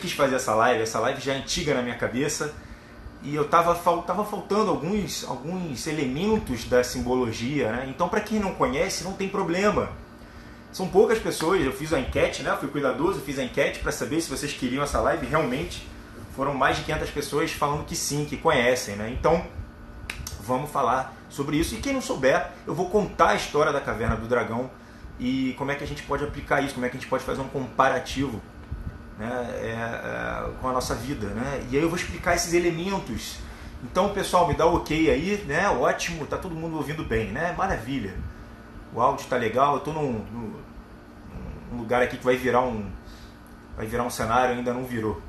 Quis fazer essa live já é antiga na minha cabeça, e eu tava faltando alguns elementos da simbologia, né? Então, para quem não conhece, não tem problema. São poucas pessoas, eu fiz a enquete, né? Eu fui cuidadoso, fiz a enquete para saber se vocês queriam essa live. Realmente foram mais de 500 pessoas falando que sim, que conhecem, né? Então, vamos falar sobre isso. E quem não souber, eu vou contar a história da Caverna do Dragão e como é que a gente pode aplicar isso, como é que a gente pode fazer um comparativo, né, com a nossa vida, né? E aí eu vou explicar esses elementos. Então, pessoal, me dá o ok aí, né? Ótimo, tá todo mundo ouvindo bem, né? Maravilha. O áudio tá legal. Eu tô num lugar aqui que vai virar um cenário, ainda não virou.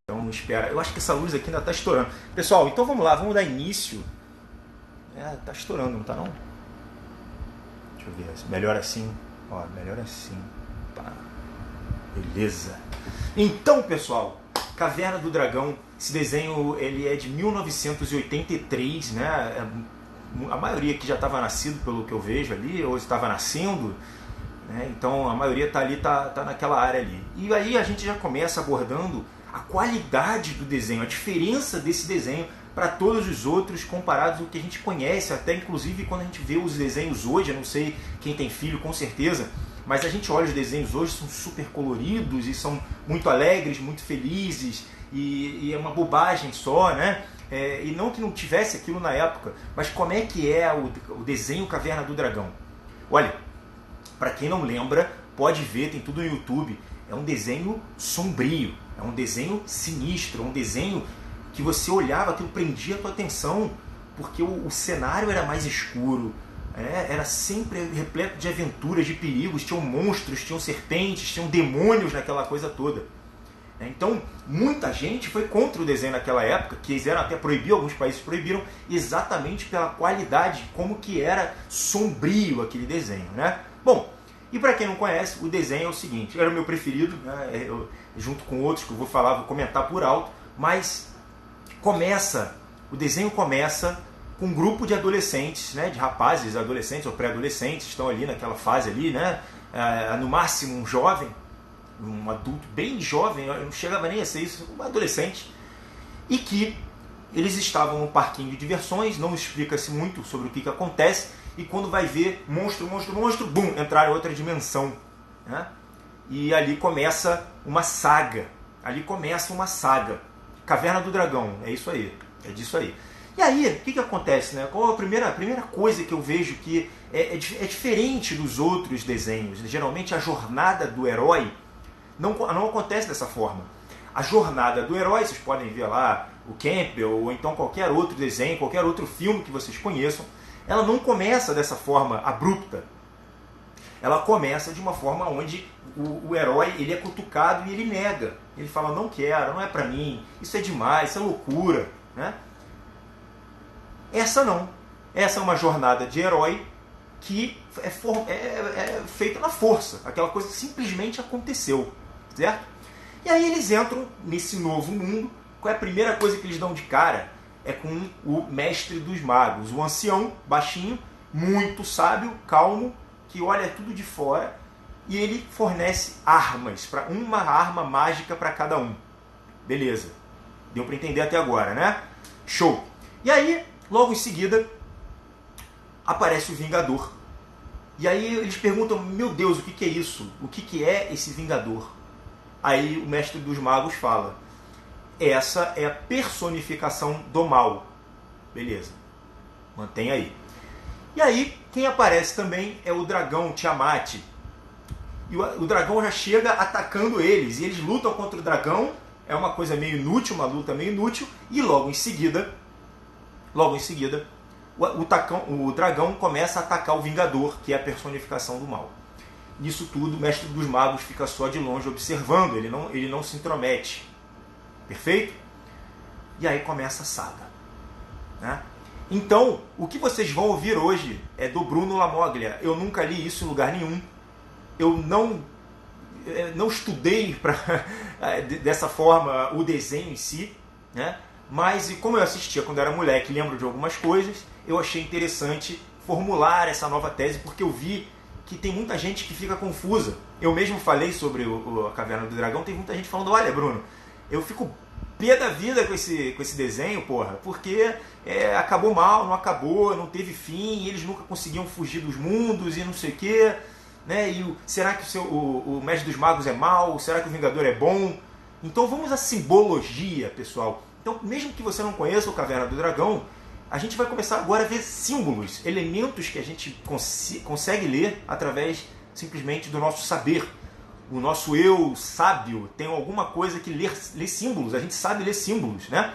Então, espera. Eu acho que essa luz aqui ainda tá estourando. Pessoal, então vamos lá, vamos dar início. Tá estourando, não tá não? Deixa eu ver. Melhor assim. Ó, melhor assim. Pá. Beleza. Então, pessoal, Caverna do Dragão, esse desenho ele é de 1983, né? A maioria aqui já estava nascido, pelo que eu vejo ali, ou estava nascendo, né? Então a maioria está ali, tá naquela área ali. E aí a gente já começa abordando a qualidade do desenho, a diferença desse desenho para todos os outros comparados ao que a gente conhece, até inclusive quando a gente vê os desenhos hoje. Eu não sei quem tem filho, com certeza, mas a gente olha os desenhos hoje, são super coloridos e são muito alegres, muito felizes, e é uma bobagem só, né? E não que não tivesse aquilo na época, mas como é que é o desenho Caverna do Dragão? Olha, para quem não lembra, pode ver, tem tudo no YouTube. É um desenho sombrio, é um desenho sinistro, é um desenho que você olhava, aquilo prendia a tua atenção, porque o cenário era mais escuro, era sempre repleto de aventuras, de perigos, tinham monstros, tinham serpentes, tinham demônios naquela coisa toda. Então, muita gente foi contra o desenho naquela época, quiseram até proibir, alguns países proibiram, exatamente pela qualidade, como que era sombrio aquele desenho, né? Bom, e para quem não conhece, o desenho é o seguinte, era o meu preferido, né? Junto com outros que eu vou falar, vou comentar por alto, mas o desenho começa com um grupo de adolescentes, né, de rapazes, adolescentes ou pré-adolescentes, estão ali naquela fase ali, né, no máximo um jovem, um adulto bem jovem, não chegava nem a ser isso, um adolescente, e que eles estavam no parquinho de diversões, não explica-se muito sobre o que acontece, e quando vai ver monstro, bum, entrar em outra dimensão, né? E ali começa uma saga, Caverna do Dragão, é isso aí, é disso aí. E aí, o que acontece, né? Qual a primeira coisa que eu vejo que é diferente dos outros desenhos? Geralmente a jornada do herói não acontece dessa forma. A jornada do herói, vocês podem ver lá o Campbell, ou então qualquer outro desenho, qualquer outro filme que vocês conheçam, ela não começa dessa forma abrupta. Ela começa de uma forma onde o herói ele é cutucado e ele nega. Ele fala, não quero, não é pra mim, isso é demais, isso é loucura, né? Essa não. Essa é uma jornada de herói que é feita na força. Aquela coisa que simplesmente aconteceu. Certo? E aí eles entram nesse novo mundo. Qual é a primeira coisa que eles dão de cara? É com o mestre dos magos. O ancião, baixinho, muito sábio, calmo, que olha tudo de fora. E ele fornece armas, uma arma mágica para cada um. Beleza. Deu para entender até agora, né? Show. E aí, logo em seguida, aparece o Vingador. E aí eles perguntam, meu Deus, o que é isso? O que é esse Vingador? Aí o mestre dos magos fala, essa é a personificação do mal. Beleza, mantém aí. E aí, quem aparece também é o dragão Tiamat. E o dragão já chega atacando eles, e eles lutam contra o dragão, é uma coisa meio inútil, uma luta meio inútil, e logo em seguida, o dragão começa a atacar o Vingador, que é a personificação do mal. Nisso tudo, o mestre dos magos fica só de longe observando, ele não se intromete. Perfeito? E aí começa a saga, né? Então, o que vocês vão ouvir hoje é do Bruno Lamoglia. Eu nunca li isso em lugar nenhum. Eu não estudei dessa forma o desenho em si, né? Mas como eu assistia quando era moleque, lembro de algumas coisas, eu achei interessante formular essa nova tese, porque eu vi que tem muita gente que fica confusa. Eu mesmo falei sobre a Caverna do Dragão, tem muita gente falando, olha, Bruno, eu fico pé da vida com esse desenho, porra, porque acabou mal, não acabou, não teve fim, eles nunca conseguiam fugir dos mundos e não sei o quê, né? E será que o Mestre dos Magos é mau? Será que o Vingador é bom? Então vamos à simbologia, pessoal. Então, mesmo que você não conheça o Caverna do Dragão, a gente vai começar agora a ver símbolos, elementos que a gente consegue ler através simplesmente do nosso saber. O nosso eu sábio tem alguma coisa que lê símbolos, a gente sabe ler símbolos, né?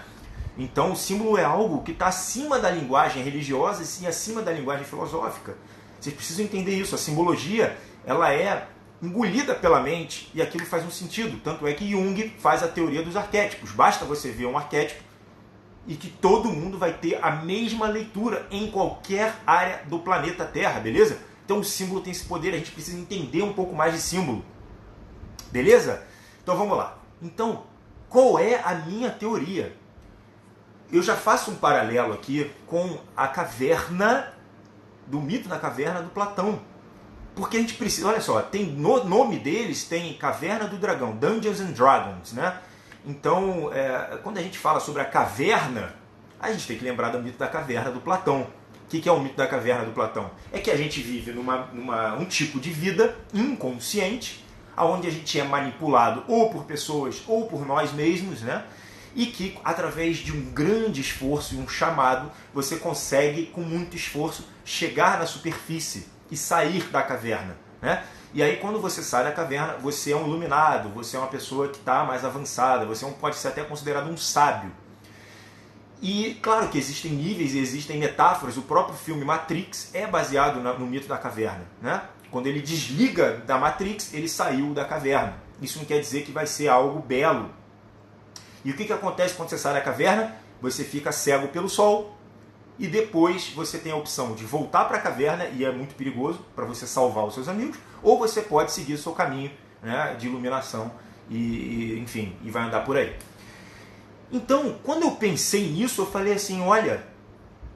Então o símbolo é algo que está acima da linguagem religiosa e sim acima da linguagem filosófica. Vocês precisam entender isso, a simbologia ela é engolida pela mente e aquilo faz um sentido. Tanto é que Jung faz a teoria dos arquétipos. Basta você ver um arquétipo e que todo mundo vai ter a mesma leitura em qualquer área do planeta Terra, beleza? Então o símbolo tem esse poder, a gente precisa entender um pouco mais de símbolo. Beleza? Então vamos lá. Então, qual é a minha teoria? Eu já faço um paralelo aqui com a caverna, do mito da caverna do Platão. Porque a gente precisa, olha só, tem no nome deles tem Caverna do Dragão, Dungeons and Dragons, né? Então, quando a gente fala sobre a caverna, a gente tem que lembrar do mito da caverna do Platão. O que é o mito da caverna do Platão? É que a gente vive um tipo de vida inconsciente, onde a gente é manipulado ou por pessoas ou por nós mesmos, né? E que através de um grande esforço e um chamado, você consegue, com muito esforço, chegar na superfície e sair da caverna, né? E aí quando você sai da caverna, você é um iluminado, você é uma pessoa que está mais avançada, você pode ser até considerado um sábio. E claro que existem níveis e existem metáforas, o próprio filme Matrix é baseado no mito da caverna, né? Quando ele desliga da Matrix, ele saiu da caverna. Isso não quer dizer que vai ser algo belo. E o que acontece quando você sai da caverna? Você fica cego pelo sol e depois você tem a opção de voltar para a caverna, e é muito perigoso para você salvar os seus amigos, ou você pode seguir o seu caminho, né, de iluminação enfim, e vai andar por aí. Então, quando eu pensei nisso, eu falei assim, olha,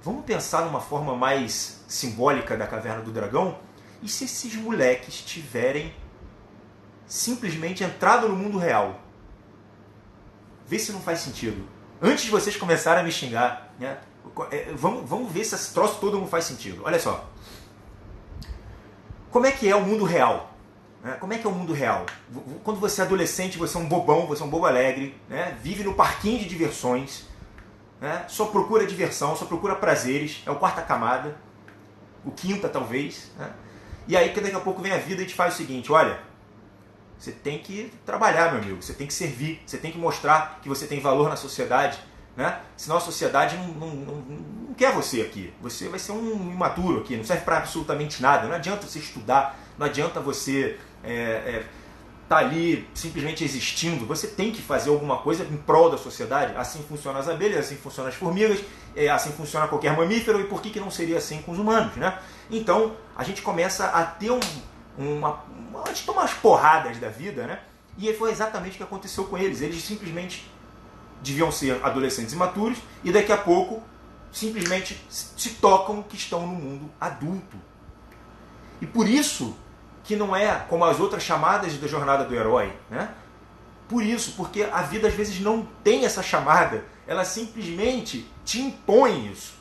vamos pensar numa forma mais simbólica da Caverna do Dragão? E se esses moleques tiverem simplesmente entrado no mundo real? Vê se não faz sentido. Antes de vocês começarem a me xingar, né? Vamos ver se esse troço todo não faz sentido. Olha só. Como é que é o mundo real? Como é que é o mundo real? Quando você é adolescente, você é um bobão, você é um bobo alegre, né? Vive no parquinho de diversões, né? Só procura diversão, só procura prazeres, é o quarta camada, o quinta talvez, né? E aí que daqui a pouco vem a vida e te faz o seguinte, olha, você tem que trabalhar, meu amigo, você tem que servir, você tem que mostrar que você tem valor na sociedade, né? Senão a sociedade não quer você aqui, você vai ser um imaturo aqui, não serve para absolutamente nada, não adianta você estudar, não adianta você tá ali simplesmente existindo, você tem que fazer alguma coisa em prol da sociedade. Assim funcionam as abelhas, assim funcionam as formigas, assim funciona qualquer mamífero, e por que não seria assim com os humanos, né? Então a gente começa a ter a gente toma umas porradas da vida, né? E foi exatamente o que aconteceu com eles. Eles simplesmente deviam ser adolescentes imaturos e daqui a pouco simplesmente se tocam que estão no mundo adulto. E por isso que não é como as outras chamadas da jornada do herói, né? Por isso, porque a vida às vezes não tem essa chamada, ela simplesmente te impõe isso.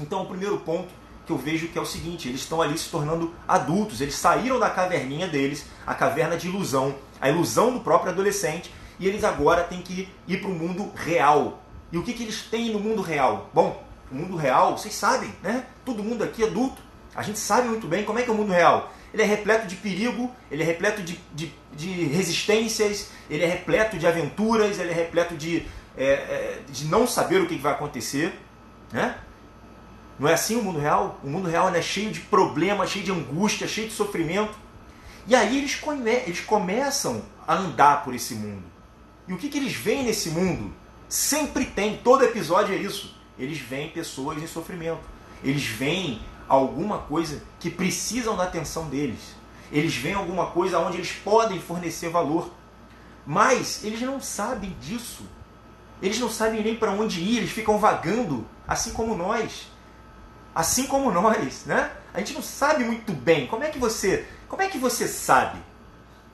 Então o primeiro ponto que eu vejo que é o seguinte, eles estão ali se tornando adultos, eles saíram da caverninha deles, a caverna de ilusão, a ilusão do próprio adolescente, e eles agora têm que ir para o mundo real. E o que eles têm no mundo real? Bom, o mundo real, vocês sabem, né? Todo mundo aqui é adulto, a gente sabe muito bem como é que é o mundo real. Ele é repleto de perigo, ele é repleto de resistências, ele é repleto de aventuras, ele é repleto de não saber o que vai acontecer, né? Não é assim o mundo real? O mundo real é cheio de problemas, cheio de angústia, cheio de sofrimento. E aí eles começam a andar por esse mundo. E o que eles veem nesse mundo? Sempre tem, todo episódio é isso. Eles veem pessoas em sofrimento. Eles veem alguma coisa que precisam da atenção deles. Eles veem alguma coisa onde eles podem fornecer valor. Mas eles não sabem disso. Eles não sabem nem para onde ir, eles ficam vagando, assim como nós. assim como nós, né? A gente não sabe muito bem. Como é que você sabe?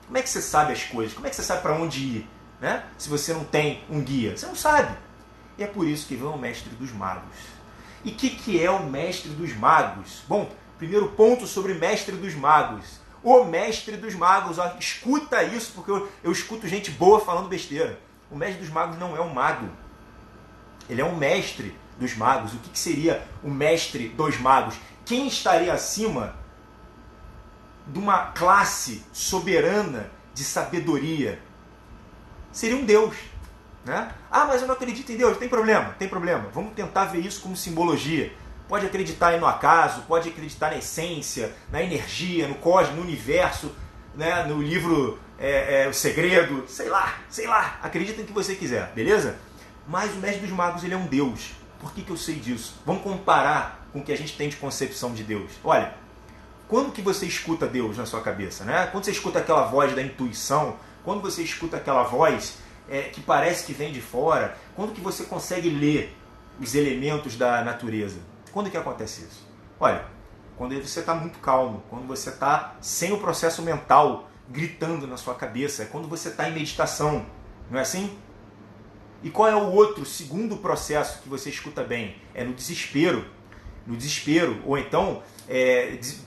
Como é que você sabe as coisas? Como é que você sabe para onde ir, né? Se você não tem um guia, você não sabe. E é por isso que vem o mestre dos magos. E o que é o mestre dos magos? Bom, primeiro ponto sobre o mestre dos magos. O mestre dos magos, ó, escuta isso, porque eu escuto gente boa falando besteira. O mestre dos magos não é um mago. Ele é um mestre dos magos. O que seria o mestre dos magos? Quem estaria acima de uma classe soberana de sabedoria? Seria um Deus. Né? Ah, mas eu não acredito em Deus. Tem problema, tem problema. Vamos tentar ver isso como simbologia. Pode acreditar aí no acaso, pode acreditar na essência, na energia, no cosmos, no universo, né? No livro O Segredo, sei lá. Acredita em que você quiser, beleza? Mas o mestre dos magos, ele é um Deus. Por que eu sei disso? Vamos comparar com o que a gente tem de concepção de Deus. Olha, quando que você escuta Deus na sua cabeça? Né? Quando você escuta aquela voz da intuição, quando você escuta aquela voz que parece que vem de fora, quando que você consegue ler os elementos da natureza? Quando que acontece isso? Olha, quando você está muito calmo, quando você está sem o processo mental gritando na sua cabeça, é quando você está em meditação, não é assim? E qual é o outro, segundo processo que você escuta bem? É no desespero. No desespero, ou então,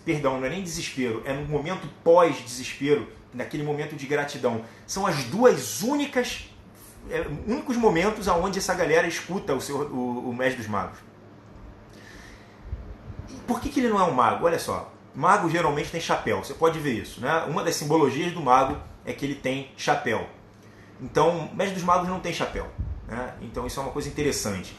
perdão, não é nem desespero, é no momento pós-desespero, naquele momento de gratidão. São as duas únicos momentos onde essa galera escuta o mestre dos magos. Por que ele não é um mago? Olha só, mago geralmente tem chapéu, você pode ver isso, né? Uma das simbologias do mago é que ele tem chapéu. Então, o mestre dos magos não tem chapéu, né? Então isso é uma coisa interessante.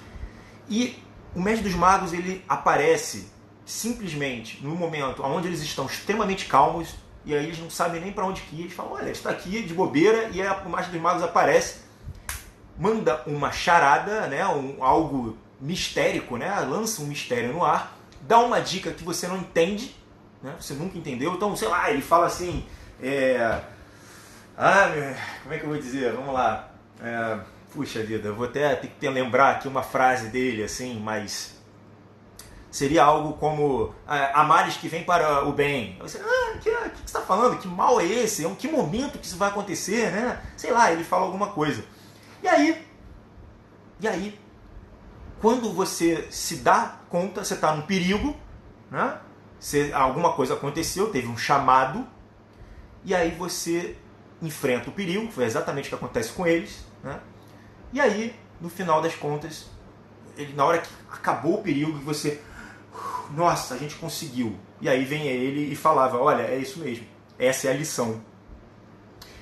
E o mestre dos magos, ele aparece simplesmente no momento onde eles estão extremamente calmos, e aí eles não sabem nem para onde ir. Eles falam, olha, está aqui de bobeira, e aí o mestre dos magos aparece, manda uma charada, né? Algo mistérico, né? Lança um mistério no ar, dá uma dica que você não entende, né? Você nunca entendeu, então, sei lá, ele fala assim, como é que eu vou dizer? Vamos lá. Puxa vida, eu vou até ter que lembrar aqui uma frase dele, assim, mas seria algo como amares que vem para o bem. Você, o que você está falando? Que mal é esse? Que momento que isso vai acontecer, né? Sei lá, ele fala alguma coisa. E aí, quando você se dá conta, você está num perigo, né? Alguma coisa aconteceu, teve um chamado, e aí você enfrenta o perigo, foi exatamente o que acontece com eles, né? E aí, no final das contas, na hora que acabou o perigo, você, nossa, a gente conseguiu. E aí vem ele e falava, olha, é isso mesmo, essa é a lição.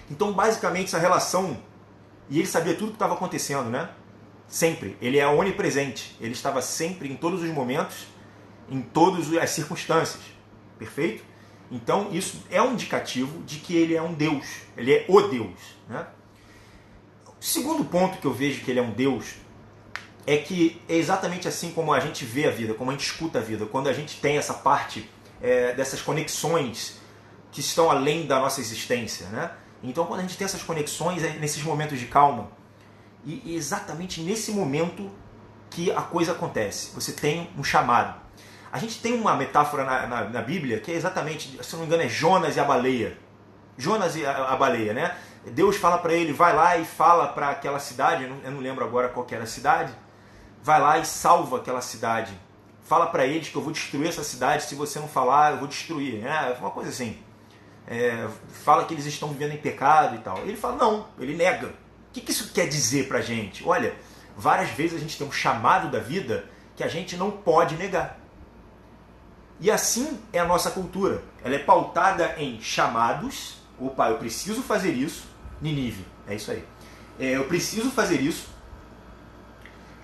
Então, basicamente, essa relação, e ele sabia tudo o que estava acontecendo, né? Sempre. Ele é onipresente. Ele estava sempre, em todos os momentos, em todas as circunstâncias. Perfeito? Então, isso é um indicativo de que ele é um Deus. Ele é o Deus. Né? O segundo ponto que eu vejo que ele é um Deus é que é exatamente assim como a gente vê a vida, como a gente escuta a vida. Quando a gente tem essa parte dessas conexões que estão além da nossa existência. Né? Então, quando a gente tem essas conexões, nesses momentos de calma, e exatamente nesse momento que a coisa acontece. Você tem um chamado. A gente tem uma metáfora na Bíblia que é exatamente, se não me engano, é Jonas e a baleia. Jonas e a baleia, né? Deus fala para ele, vai lá e fala para aquela cidade, eu não lembro agora qual que era a cidade, vai lá e salva aquela cidade. Fala para eles que eu vou destruir essa cidade, se você não falar, eu vou destruir. Uma coisa assim. Fala que eles estão vivendo em pecado e tal. Ele fala, não, ele nega. O que isso quer dizer pra gente? Olha, várias vezes a gente tem um chamado da vida que a gente não pode negar. E assim é a nossa cultura. Ela é pautada em chamados. Opa, eu preciso fazer isso. Nínive, é isso aí. Eu preciso fazer isso.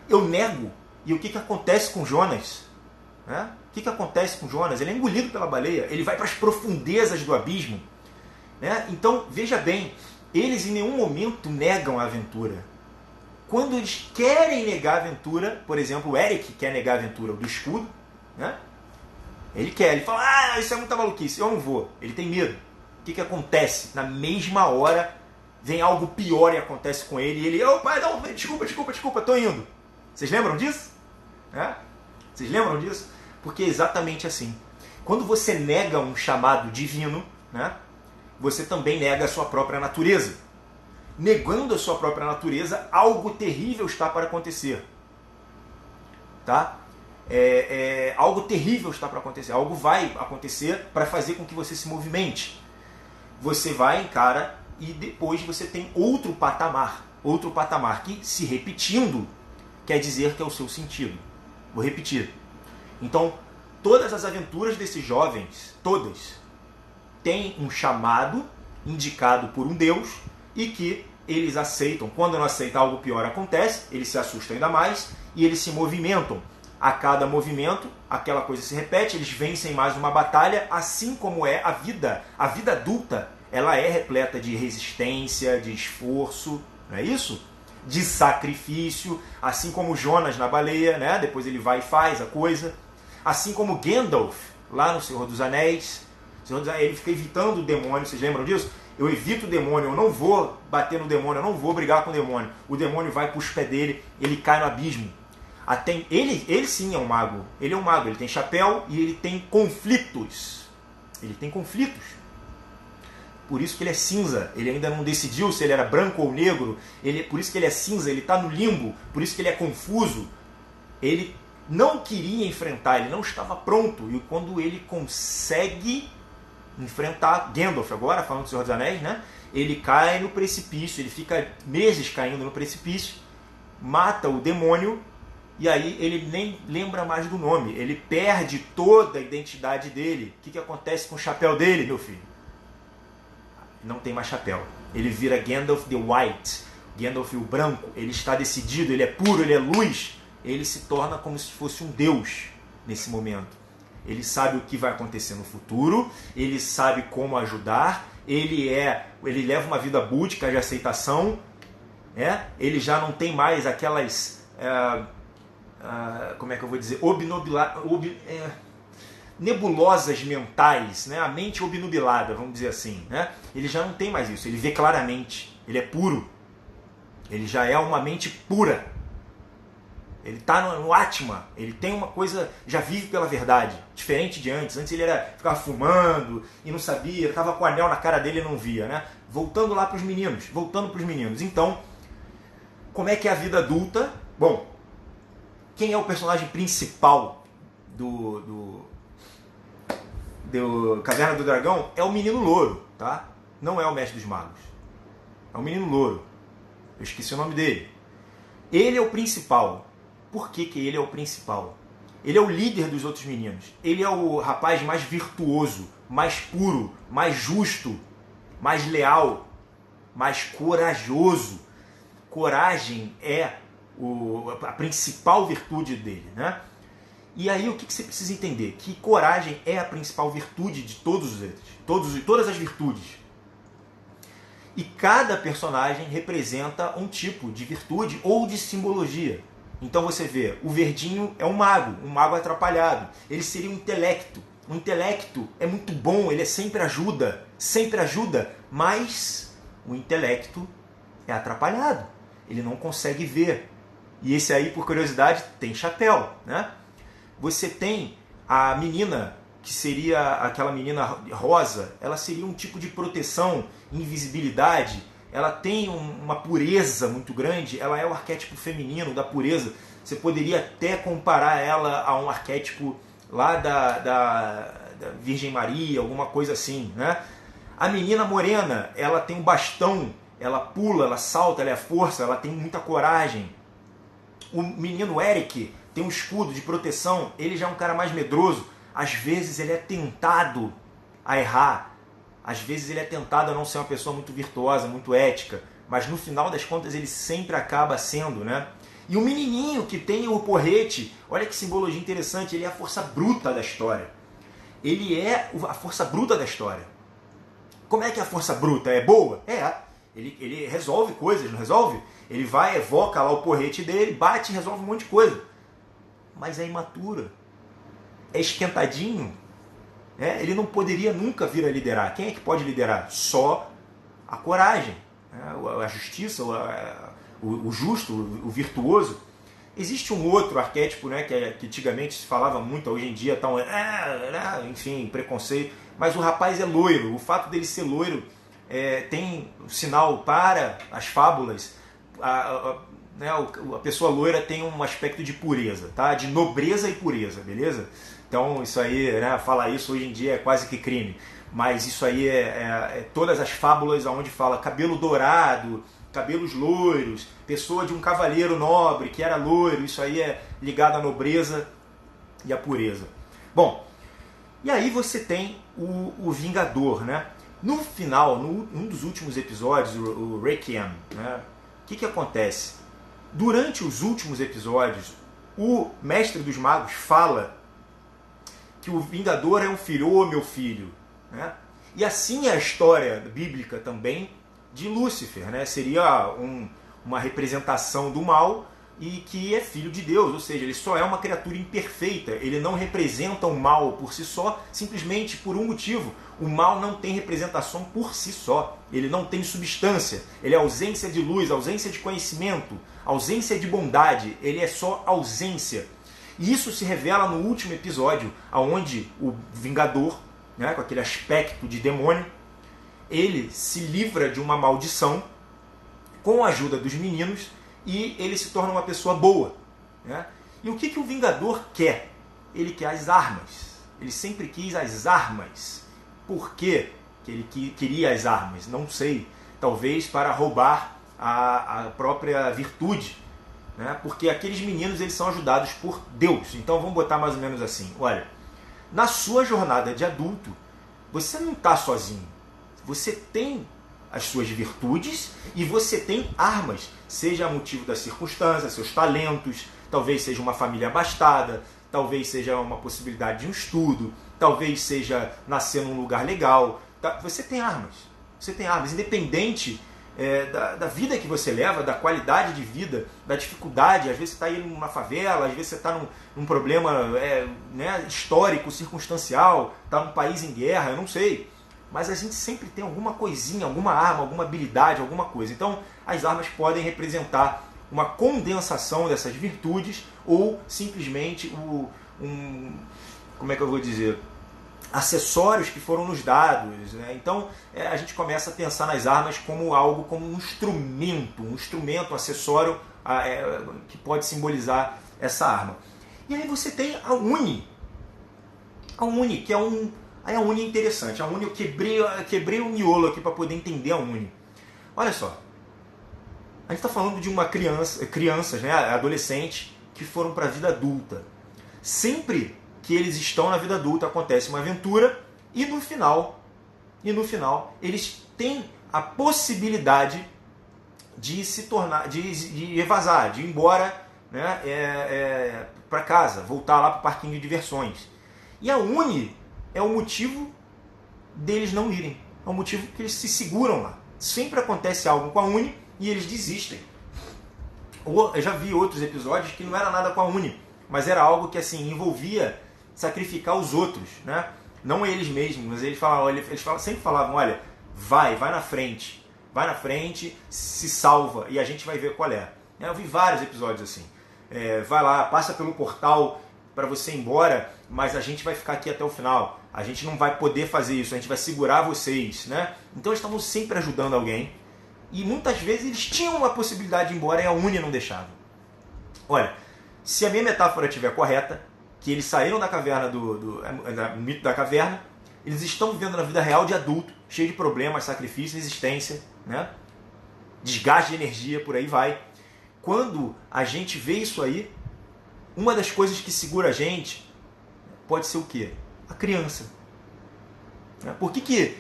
Eu nego. E o que acontece com Jonas? Né? O que acontece com Jonas? Ele é engolido pela baleia. Ele vai para as profundezas do abismo. Né? Então, veja bem, eles em nenhum momento negam a aventura. Quando eles querem negar a aventura, por exemplo, o Eric quer negar a aventura do escudo, né? Ele fala, isso é muita maluquice, eu não vou. Ele tem medo. O que acontece? Na mesma hora, vem algo pior e acontece com ele, e ele, pai, não, desculpa, tô indo. Vocês lembram disso? Vocês lembram disso? Porque é exatamente assim. Quando você nega um chamado divino, né, você também nega a sua própria natureza. Negando a sua própria natureza, algo terrível está para acontecer. Tá? Algo terrível está para acontecer. Algo vai acontecer para fazer com que você se movimente. Você vai, encara, e depois você tem outro patamar. Outro patamar que, se repetindo, quer dizer que é o seu sentido. Vou repetir. Então, todas as aventuras desses jovens, todas, têm um chamado indicado por um Deus e que eles aceitam. Quando não aceitam, algo pior acontece, eles se assustam ainda mais e eles se movimentam. A cada movimento, aquela coisa se repete, eles vencem mais uma batalha, assim como é a vida. A vida adulta, ela é repleta de resistência, de esforço, não é isso? De sacrifício, assim como Jonas na baleia, né? Depois ele vai e faz a coisa. Assim como Gandalf, lá no Senhor dos Anéis, ele fica evitando o demônio, vocês lembram disso? Eu evito o demônio, eu não vou bater no demônio, eu não vou brigar com o demônio vai para os pés dele, ele cai no abismo. Até ele sim é um mago, ele é um mago, ele tem chapéu e ele tem conflitos. Ele tem conflitos. Por isso que ele é cinza, ele ainda não decidiu se ele era branco ou negro, por isso que ele é cinza, ele está no limbo, por isso que ele é confuso. Ele não queria enfrentar, ele não estava pronto, e quando ele consegue enfrentar Gandalf, agora falando do Senhor dos Anéis, né? Ele cai no precipício, ele fica meses caindo no precipício, mata o demônio, e aí ele nem lembra mais do nome, ele perde toda a identidade dele. O que acontece com o chapéu dele, meu filho? Não tem mais chapéu. Ele vira Gandalf the White, Gandalf o branco. Ele está decidido, ele é puro, ele é luz. Ele se torna como se fosse um deus nesse momento. Ele sabe o que vai acontecer no futuro, ele sabe como ajudar, ele leva uma vida búdica de aceitação, ele já não tem mais aquelas, como é que eu vou dizer, nebulosas mentais, né? A mente obnubilada, vamos dizer assim, né? Ele já não tem mais isso, ele vê claramente, ele é puro, ele já é uma mente pura, ele está no Atma, ele tem uma coisa, já vive pela verdade, diferente de antes. Antes ele ficava fumando e não sabia, estava com o anel na cara dele e não via, né? Voltando para os meninos. Então, como é que é a vida adulta? Bom, quem é o personagem principal do Caverna do Dragão? É o Menino Louro, tá? Não é o Mestre dos Magos. É o Menino Louro. Eu esqueci o nome dele. Ele é o principal. Por que ele é o principal? Ele é o líder dos outros meninos. Ele é o rapaz mais virtuoso, mais puro, mais justo, mais leal, mais corajoso. Coragem é a principal virtude dele, né? E aí o que você precisa entender? Que coragem é a principal virtude de todos os outros, todas as virtudes. E cada personagem representa um tipo de virtude ou de simbologia. Então você vê, o verdinho é um mago atrapalhado. Ele seria um intelecto. O intelecto é muito bom, ele sempre ajuda, mas o intelecto é atrapalhado. Ele não consegue ver. E esse aí, por curiosidade, tem chapéu, né? Você tem a menina, que seria aquela menina rosa, ela seria um tipo de proteção, invisibilidade. Ela tem uma pureza muito grande, ela é o arquétipo feminino da pureza. Você poderia até comparar ela a um arquétipo lá da Virgem Maria, alguma coisa assim, né? A menina morena, ela tem um bastão, ela pula, ela salta, ela é força, ela tem muita coragem. O menino Eric tem um escudo de proteção, ele já é um cara mais medroso. Às vezes ele é tentado a errar, às vezes ele é tentado a não ser uma pessoa muito virtuosa, muito ética, mas no final das contas ele sempre acaba sendo, né? E o menininho que tem o porrete, olha que simbologia interessante, ele é a força bruta da história. Ele é a força bruta da história. Como é que a força bruta é boa? Ele resolve coisas, não resolve? Ele vai, evoca lá o porrete dele, bate e resolve um monte de coisa. Mas é imatura, é esquentadinho. Ele não poderia nunca vir a liderar. Quem é que pode liderar? Só a coragem, a justiça, o justo, o virtuoso. Existe um outro arquétipo, né, que antigamente se falava muito, hoje em dia está enfim, preconceito, mas o rapaz é loiro. O fato dele ser loiro tem um sinal para as fábulas. Né, a pessoa loira tem um aspecto de pureza, tá? De nobreza e pureza, beleza? Então isso aí, né, falar isso hoje em dia é quase que crime. Mas isso aí é todas as fábulas onde fala cabelo dourado, cabelos loiros, pessoa de um cavaleiro nobre que era loiro, isso aí é ligado à nobreza e à pureza. Bom, e aí você tem o Vingador, né? No final, num dos últimos episódios, o Requiem, né? O que acontece? Durante os últimos episódios, o Mestre dos Magos fala que o Vingador é um filho, ô meu filho, né? E assim é a história bíblica também de Lúcifer, né? Seria uma representação do mal e que é filho de Deus, ou seja, ele só é uma criatura imperfeita, ele não representa o mal por si só, simplesmente por um motivo: o mal não tem representação por si só, ele não tem substância, ele é ausência de luz, ausência de conhecimento, ausência de bondade, ele é só ausência. E isso se revela no último episódio, onde o Vingador, né, com aquele aspecto de demônio, ele se livra de uma maldição com a ajuda dos meninos e ele se torna uma pessoa boa, né? E o que o Vingador quer? Ele quer as armas. Ele sempre quis as armas. Por quê que ele queria as armas? Não sei. Talvez para roubar a própria virtude, né? Porque aqueles meninos, eles são ajudados por Deus. Então vamos botar mais ou menos assim. Olha, na sua jornada de adulto, você não está sozinho. Você tem as suas virtudes e você tem armas, seja a motivo das circunstâncias, seus talentos, talvez seja uma família abastada, talvez seja uma possibilidade de um estudo, talvez seja nascer num lugar legal. Você tem armas. Você tem armas, independente da vida que você leva, da qualidade de vida, da dificuldade. Às vezes você está aí numa favela, às vezes você está num problema né, histórico, circunstancial, está num país em guerra, eu não sei. Mas a gente sempre tem alguma coisinha, alguma arma, alguma habilidade, alguma coisa. Então as armas podem representar uma condensação dessas virtudes ou simplesmente como é que eu vou dizer, acessórios que foram nos dados, né? Então a gente começa a pensar nas armas como algo, como um instrumento, um acessório que pode simbolizar essa arma. E aí você tem a Uni, que é a Uni é interessante. A Uni, eu quebrei o miolo aqui para poder entender a Uni. Olha só, a gente está falando de uma crianças, né, adolescentes, que foram para a vida adulta. Sempre que eles estão na vida adulta acontece uma aventura e no final eles têm a possibilidade de se tornar, de evasar, de ir embora, né, para casa, voltar lá para o parquinho de diversões. E a Uni é o motivo deles não irem. É o motivo que eles se seguram lá. Sempre acontece algo com a Uni e eles desistem. Eu já vi outros episódios que não era nada com a Uni, mas era algo que assim envolvia sacrificar os outros, né? Não eles mesmos, mas eles sempre falavam, olha, vai na frente, se salva e a gente vai ver qual é. Eu vi vários episódios assim. Vai lá, passa pelo portal para você ir embora, mas a gente vai ficar aqui até o final. A gente não vai poder fazer isso, a gente vai segurar vocês, né? Então eles estavam sempre ajudando alguém e muitas vezes eles tinham uma possibilidade de ir embora e a Uni não deixava. Olha, se a minha metáfora estiver correta, que eles saíram da caverna do mito da caverna, eles estão vivendo na vida real de adulto, cheio de problemas, sacrifício, resistência, né? Desgaste de energia, por aí vai. Quando a gente vê isso aí, uma das coisas que segura a gente pode ser o quê? A criança. Por que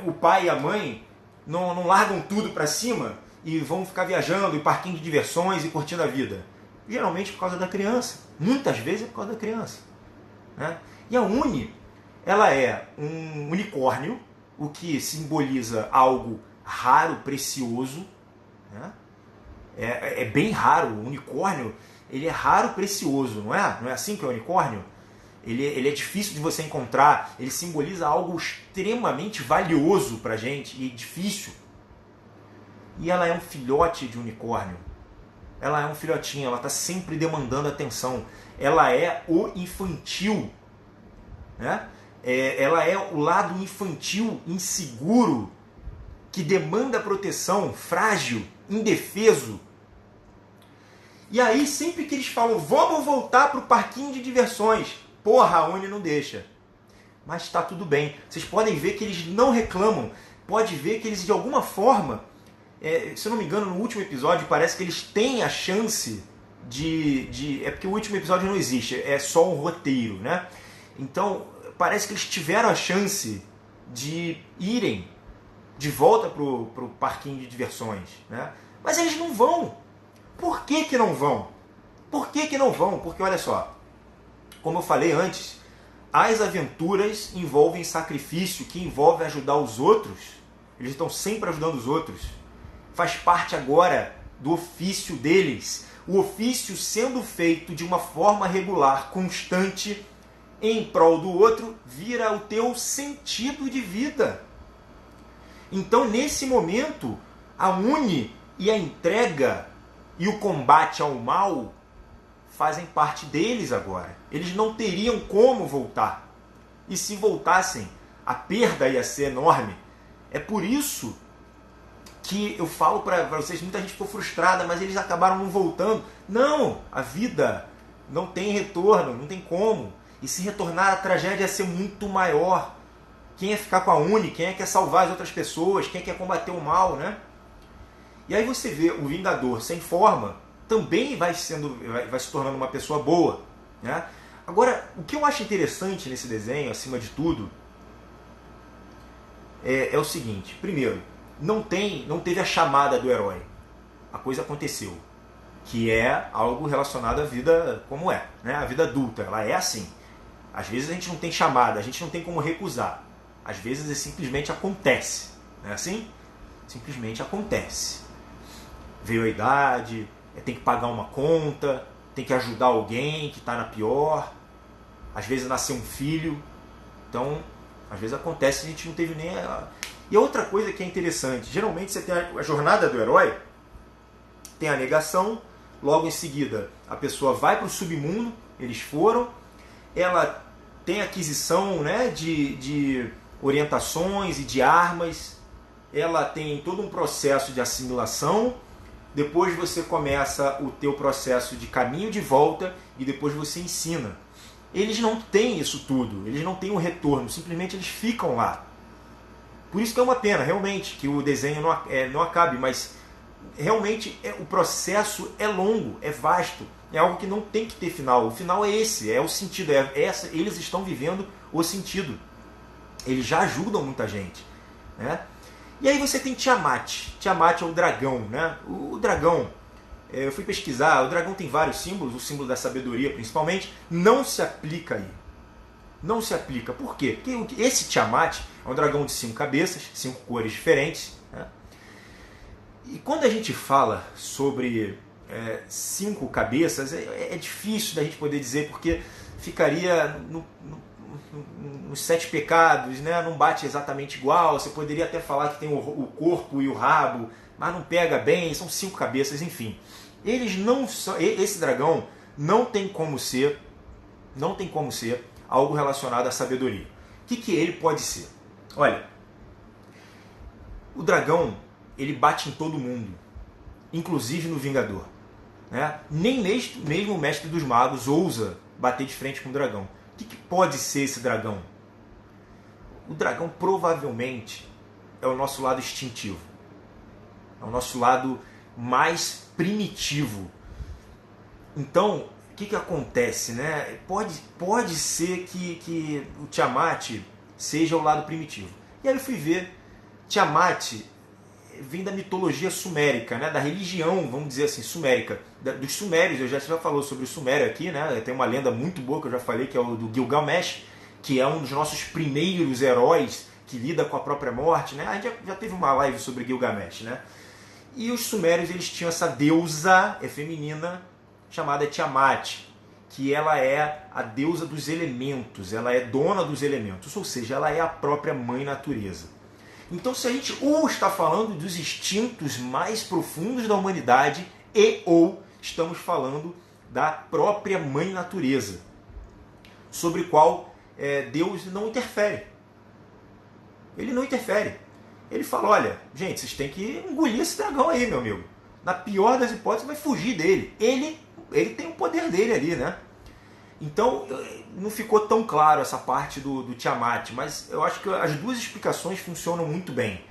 o pai e a mãe não largam tudo para cima e vão ficar viajando em parquinho de diversões e curtindo a vida? Geralmente por causa da criança. Muitas vezes é por causa da criança, né? E a Uni, ela é um unicórnio, o que simboliza algo raro, precioso, né? É bem raro. O unicórnio, ele é raro, precioso, não é? Não é assim que é o unicórnio? Ele é difícil de você encontrar, ele simboliza algo extremamente valioso pra gente e difícil. E ela é um filhote de unicórnio. Ela é um filhotinho, ela está sempre demandando atenção. Ela é o infantil, né? Ela é o lado infantil, inseguro, que demanda proteção, frágil, indefeso. E aí, sempre que eles falam, vamos voltar para o parquinho de diversões, porra, a Uni não deixa. Mas está tudo bem. Vocês podem ver que eles não reclamam. Pode ver que eles, de alguma forma, se eu não me engano, no último episódio, parece que eles têm a chance é porque o último episódio não existe, é só um roteiro, né? Então, parece que eles tiveram a chance de irem de volta pro parquinho de diversões, né? Mas eles não vão. Por que que não vão? Por que que não vão? Porque, olha só, como eu falei antes, as aventuras envolvem sacrifício, que envolve ajudar os outros. Eles estão sempre ajudando os outros. Faz parte agora do ofício deles. O ofício sendo feito de uma forma regular, constante, em prol do outro, vira o teu sentido de vida. Então, nesse momento, a Uni e a entrega e o combate ao mal fazem parte deles agora. Eles não teriam como voltar. E se voltassem, a perda ia ser enorme. É por isso que eu falo para vocês, muita gente ficou frustrada, mas eles acabaram não voltando. Não, a vida não tem retorno, não tem como. E se retornar, a tragédia ia ser muito maior. Quem ia ficar com a Uni, quem é que quer salvar as outras pessoas, quem quer combater o mal, né? E aí você vê o Vingador sem forma, também vai se tornando uma pessoa boa, né? Agora, o que eu acho interessante nesse desenho, acima de tudo, é o seguinte. Primeiro, não teve a chamada do herói. A coisa aconteceu. Que é algo relacionado à vida como é, né? A vida adulta, ela é assim. Às vezes a gente não tem chamada, a gente não tem como recusar. Às vezes simplesmente acontece. Não é assim? Simplesmente acontece. Veio a idade, tem que pagar uma conta, tem que ajudar alguém que está na pior. Às vezes nasceu um filho. Então, às vezes acontece, a gente não teve nem a... E outra coisa que é interessante, geralmente você tem a jornada do herói, tem a negação, logo em seguida a pessoa vai para o submundo, eles foram, ela tem aquisição, né, de orientações e de armas, ela tem todo um processo de assimilação, depois você começa o teu processo de caminho de volta e depois você ensina. Eles não têm isso tudo, eles não têm um retorno, simplesmente eles ficam lá. Por isso que é uma pena, realmente, que o desenho não acabe, mas realmente o processo é longo, é vasto, é algo que não tem que ter final. O final é esse, é o sentido, eles estão vivendo o sentido. Eles já ajudam muita gente, né? E aí você tem Tiamat. Tiamat é o dragão, né? O dragão, eu fui pesquisar, o dragão tem vários símbolos, o símbolo da sabedoria principalmente, não se aplica aí. Não se aplica. Por quê? Porque esse Tiamat é um dragão de 5 cabeças, 5 cores diferentes, né? E quando a gente fala sobre 5 cabeças, é difícil da gente poder dizer, porque ficaria nos 7 pecados, né? Não bate exatamente igual. Você poderia até falar que tem o corpo e o rabo, mas não pega bem, são 5 cabeças, enfim. Eles não são, esse dragão não tem como ser algo relacionado à sabedoria. O que ele pode ser? Olha, o dragão, ele bate em todo mundo, inclusive no Vingador, né? Nem mesmo o mestre dos magos ousa bater de frente com o dragão. O que pode ser esse dragão? O dragão provavelmente é o nosso lado instintivo, é o nosso lado mais primitivo. Então, o que acontece, né? Pode ser que o Tiamat seja o lado primitivo. E aí eu fui ver, Tiamat vem da mitologia sumérica, né? Da religião, vamos dizer assim, sumérica. Dos sumérios, eu já falou sobre o sumério aqui, né? Tem uma lenda muito boa que eu já falei, que é o do Gilgamesh, que é um dos nossos primeiros heróis que lida com a própria morte, né? A gente já teve uma live sobre Gilgamesh, né? E os sumérios, eles tinham essa deusa feminina chamada Tiamat, que ela é a deusa dos elementos, ela é dona dos elementos, ou seja, ela é a própria mãe natureza. Então, se a gente ou está falando dos instintos mais profundos da humanidade ou estamos falando da própria Mãe Natureza, sobre o qual Deus não interfere. Ele não interfere. Ele fala, olha, gente, vocês têm que engolir esse dragão aí, meu amigo. Na pior das hipóteses, vai fugir dele. Ele tem o poder dele ali, né? Então, não ficou tão claro essa parte do Tiamat, mas eu acho que as duas explicações funcionam muito bem.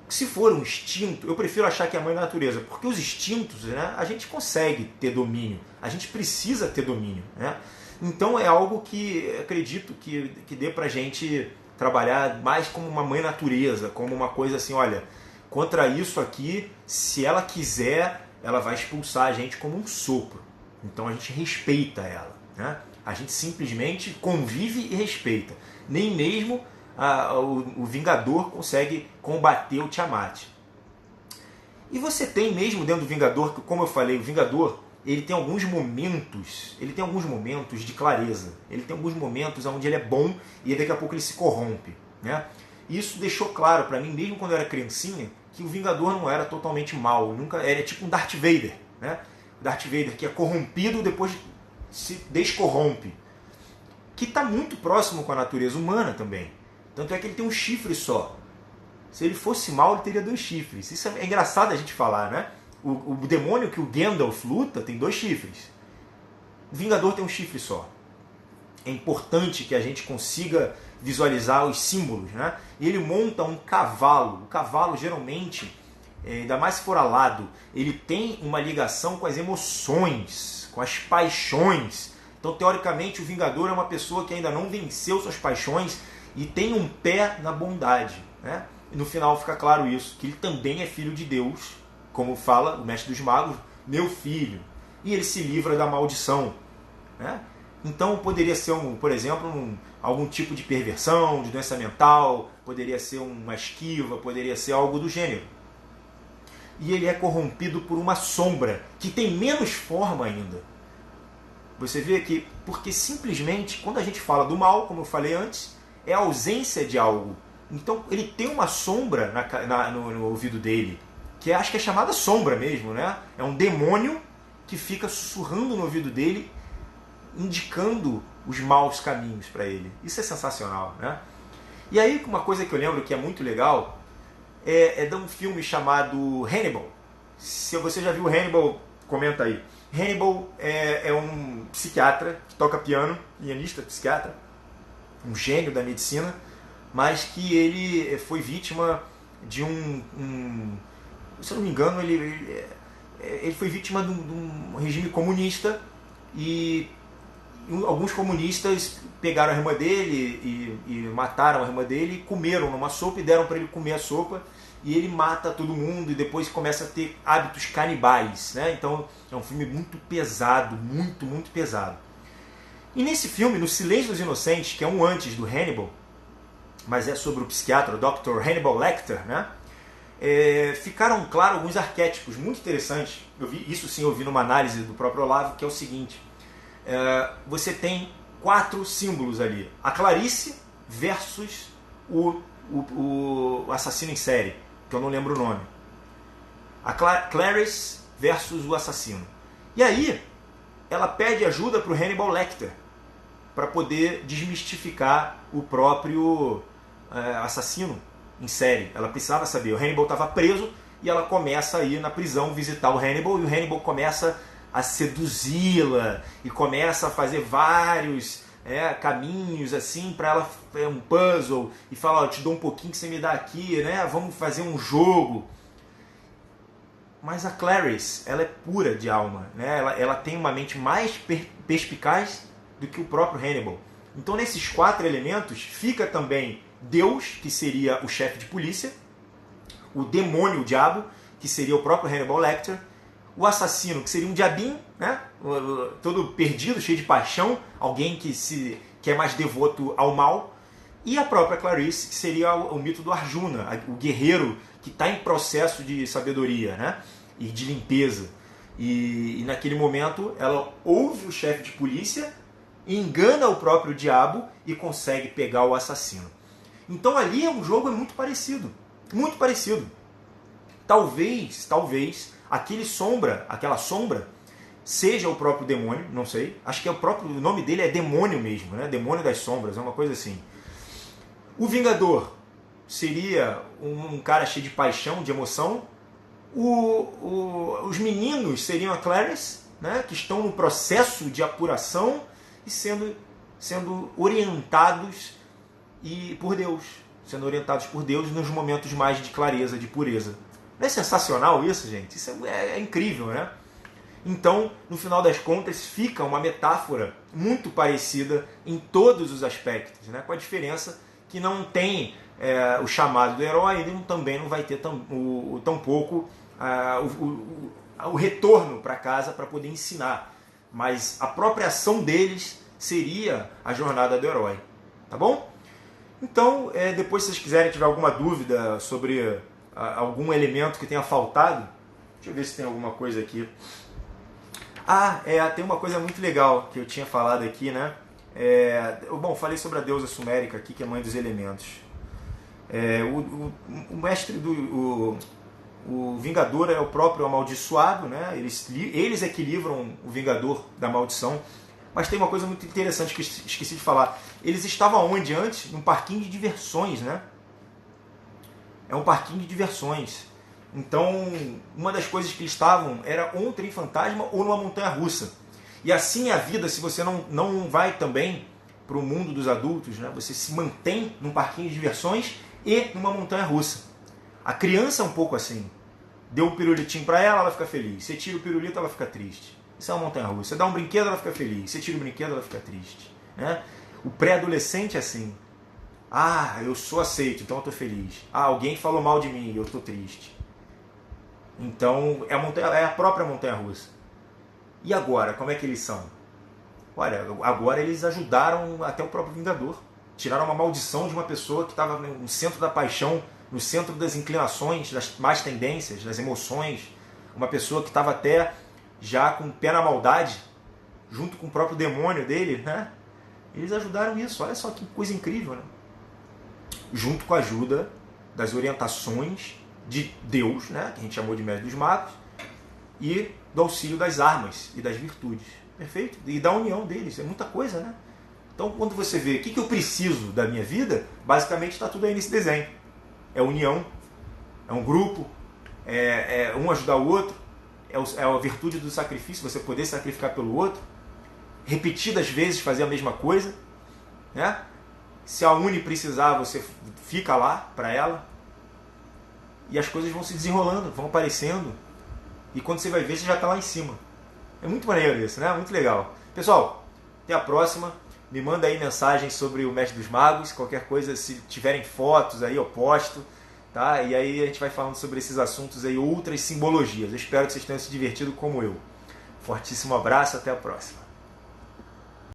Se for um instinto, eu prefiro achar que é a Mãe Natureza, porque os instintos, né, a gente consegue ter domínio, a gente precisa ter domínio, né? Então é algo que acredito que dê pra gente trabalhar mais como uma Mãe Natureza, como uma coisa assim, olha, contra isso aqui, se ela quiser, ela vai expulsar a gente como um sopro. Então a gente respeita ela, né? A gente simplesmente convive e respeita. Nem mesmo o Vingador consegue combater o Tiamat. E você tem mesmo dentro do Vingador, como eu falei, o Vingador ele tem alguns momentos de clareza. Ele tem alguns momentos onde ele é bom e daqui a pouco ele se corrompe, né? Isso deixou claro para mim, mesmo quando eu era criancinha, que o Vingador não era totalmente mau. Nunca era tipo um Darth Vader, né? O Darth Vader que é corrompido depois se descorrompe, que está muito próximo com a natureza humana também. Tanto é que ele tem um chifre só. Se ele fosse mau, ele teria 2 chifres. Isso é engraçado a gente falar, né? O demônio que o Gandalf luta tem 2 chifres. O Vingador tem um chifre só. É importante que a gente consiga visualizar os símbolos, né? E ele monta um cavalo. O cavalo, geralmente, ainda mais se for alado, ele tem uma ligação com as emoções, com as paixões. Então, teoricamente, o Vingador é uma pessoa que ainda não venceu suas paixões e tem um pé na bondade, né? E no final fica claro isso, que ele também é filho de Deus, como fala o Mestre dos Magos, meu filho. E ele se livra da maldição, né? Então poderia ser, por exemplo, algum tipo de perversão, de doença mental, poderia ser uma esquiva, poderia ser algo do gênero. E ele é corrompido por uma sombra, que tem menos forma ainda. Você vê que, porque simplesmente, quando a gente fala do mal, como eu falei antes, é a ausência de algo. Então ele tem uma sombra no ouvido dele, que acho que é chamada sombra mesmo, né? É um demônio que fica sussurrando no ouvido dele, indicando os maus caminhos para ele. Isso é sensacional, né? E aí uma coisa que eu lembro que é muito legal é de um filme chamado Hannibal. Se você já viu Hannibal, comenta aí. Hannibal é um psiquiatra que toca piano, pianista, psiquiatra, um gênio da medicina, mas que ele foi vítima de se eu não me engano, ele foi vítima de um regime comunista e alguns comunistas pegaram a irmã dele e mataram a irmã dele, comeram numa sopa e deram para ele comer a sopa, e ele mata todo mundo e depois começa a ter hábitos canibais, né? Então é um filme muito pesado, muito, muito pesado. E nesse filme, No Silêncio dos Inocentes, que é um antes do Hannibal, mas é sobre o psiquiatra, o Dr. Hannibal Lecter, né? Ficaram claros alguns arquétipos muito interessantes. Isso sim eu vi numa análise do próprio Olavo, que é o seguinte: você tem 4 símbolos ali. A Clarice versus o assassino em série, que eu não lembro o nome. A Clarice versus o assassino. E aí, ela pede ajuda para o Hannibal Lecter para poder desmistificar o próprio assassino em série. Ela precisava saber. O Hannibal estava preso e ela começa a ir na prisão visitar o Hannibal, e o Hannibal começa a seduzi-la e começa a fazer vários caminhos assim para ela, um puzzle, e fala: eu te dou um pouquinho que você me dá aqui, né? Vamos fazer um jogo. Mas a Clarice, ela é pura de alma, né? Ela tem uma mente mais perspicaz do que o próprio Hannibal. Então, nesses 4 elementos fica também Deus, que seria o chefe de polícia, o demônio, o diabo, que seria o próprio Hannibal Lecter, o assassino, que seria um diabinho, né? Todo perdido, cheio de paixão, alguém que é mais devoto ao mal, e a própria Clarice, que seria o mito do Arjuna, o guerreiro que está em processo de sabedoria, né? E de limpeza. E naquele momento ela ouve o chefe de polícia, engana o próprio diabo e consegue pegar o assassino. Então ali é um jogo muito parecido. Muito parecido. Talvez aquela sombra seja o próprio demônio, não sei. Acho que o nome dele é demônio mesmo, né? Demônio das sombras, é uma coisa assim. O Vingador seria um cara cheio de paixão, de emoção. Os meninos seriam a Clarice, né? Que estão no processo de apuração e sendo orientados por Deus. Sendo orientados por Deus nos momentos mais de clareza, de pureza. Não é sensacional isso, gente? Isso é incrível, né? Então, no final das contas, fica uma metáfora muito parecida em todos os aspectos, né? Com a diferença que não tem o chamado do herói e também não vai ter tampouco o retorno para casa para poder ensinar. Mas a própria ação deles seria a jornada do herói. Tá bom? Então, depois se vocês quiserem, tiver alguma dúvida sobre algum elemento que tenha faltado, deixa eu ver se tem alguma coisa aqui. Tem uma coisa muito legal que eu tinha falado aqui, né? Bom, falei sobre a deusa sumérica aqui, que é mãe dos elementos. O mestre o Vingador é o próprio amaldiçoado, né? Eles é que livram o Vingador da maldição. Mas tem uma coisa muito interessante que esqueci de falar. Eles estavam onde antes? Num parquinho de diversões, né? É um parquinho de diversões. Então, uma das coisas que eles estavam era ou um trem fantasma ou numa montanha-russa. E assim é a vida, se você não vai também para o mundo dos adultos, né? Você se mantém num parquinho de diversões e numa montanha-russa. A criança é um pouco assim. Deu um pirulitinho para ela, ela fica feliz. Você tira o pirulito, ela fica triste. Isso é uma montanha-russa. Você dá um brinquedo, ela fica feliz. Você tira o brinquedo, ela fica triste. Né? O pré-adolescente é assim. Eu sou aceito, então eu estou feliz. Alguém falou mal de mim, eu estou triste. Então, é a própria montanha-russa. E agora, como é que eles são? Olha, agora eles ajudaram até o próprio Vingador. Tiraram uma maldição de uma pessoa que estava no centro da paixão, no centro das inclinações, das más tendências, das emoções. Uma pessoa que estava até já com o pé na maldade, junto com o próprio demônio dele, né? Eles ajudaram isso. Olha só que coisa incrível, né? Junto com a ajuda das orientações de Deus, né? Que a gente chamou de mestre dos magos, e do auxílio das armas e das virtudes. Perfeito? E da união deles. É muita coisa, né? Então, quando você vê o que eu preciso da minha vida, basicamente está tudo aí nesse desenho. É união, é um grupo, é um ajudar o outro, é a virtude do sacrifício, você poder sacrificar pelo outro, repetidas vezes fazer a mesma coisa, né? Se a Uni precisar, você fica lá para ela, e as coisas vão se desenrolando, vão aparecendo, e quando você vai ver, você já está lá em cima. É muito maneiro isso, né? Muito legal. Pessoal, até a próxima. Me manda aí mensagens sobre o Mestre dos Magos, qualquer coisa, se tiverem fotos aí eu posto, tá? E aí a gente vai falando sobre esses assuntos aí, outras simbologias. Eu espero que vocês tenham se divertido como eu. Fortíssimo abraço, até a próxima.